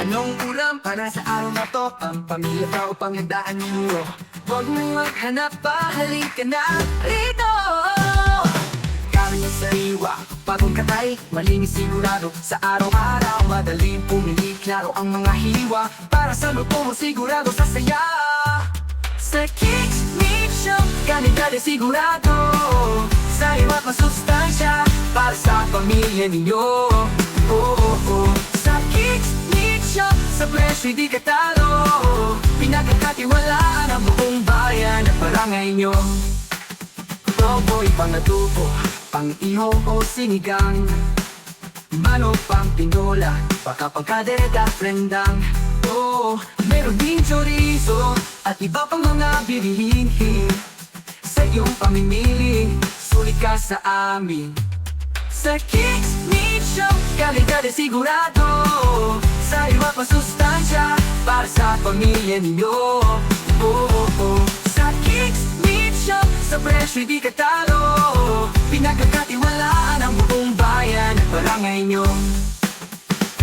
Anong ulam para sa araw na to? Ang pamilya pa o panghandaan ninyo? Huwag mong maghanap pa, halika na rito. Kanin ng sariwa, bagong katay, malinis sigurado. Sa araw-araw, madaling pumili, klaro ang mga hiwa. Para sa luto mo sigurado sa saya. Sa Kicks Meat Shop, kalidad ay sigurado. Sariwa at masustansya, para sa pamilya ninyo. Sa Kicks Meat Shop, sa presyo di katalo. Pinagkakatiwalaan ang buong bayan at barangay nyo. Probo'y pang-adobo, pang-ihaw o sinigang. Manok pang tinola, baka pang-kadereta prendang. Meron din chorizo at iba pang mga bilihin. Sa iyong pamimili, sulit ka sa amin. Sa Kicks Meat Shop, kalidad ay sigurado. Sariwa at masustansya, para sa pamilya ninyo. Sa Kicks Meat Shop, sa presyo di katalo. Pinagkakatiwalaan ang buong bayan at barangay nyo.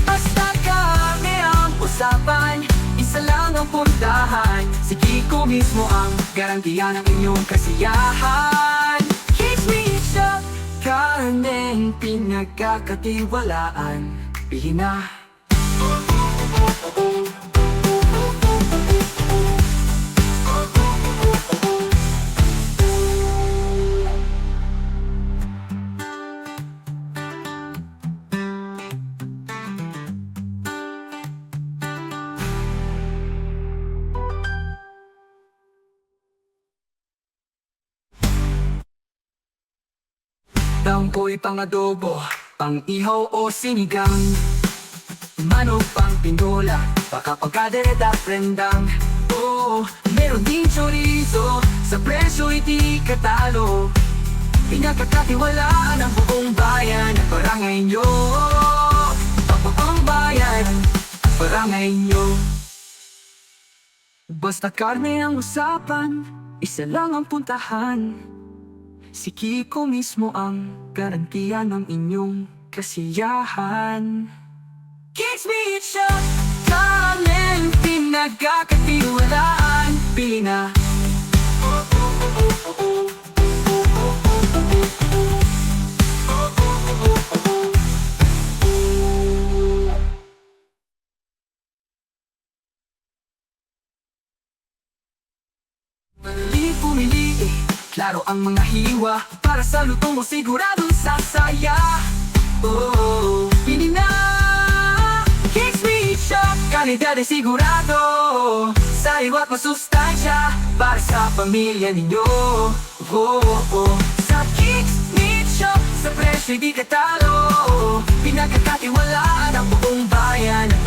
Basta kami ang usapan, isa lang ang puntahan. Si Kiko mismo ang garantiya ng inyong kasiyahan. Kicks Meat Shop, karneng pinagkakatiwalaan. Bilhin na. Tampo'y pang-adobo, pang-ihaw o sinigang. Manok pang tinola, baka pagkadereta prendang. Meron din chorizo, sa presyo'y di katalo. Pinagkakatiwalaan ang buong bayan at barangay nyo. Ang buong bayan at barangay nyo. Basta karne ang usapan, isa lang ang puntahan. Si Kiko mismo ang garantiya ng inyong kasiyahan. Kicks Meat Shop, talent pinagkakatiwalaan. Pili na. Pumili, klaro ang mga hiwa. Para sa luto mo siguradong sasaya. Pili na. Kicks Meat Shop, kalidad ay sigurado. Sariwa at masustansya, para sa pamilya ninyo. Sa Kicks Meat Shop, sa presyo di katalo. Pinagkakatiwalaan ang buong bayan at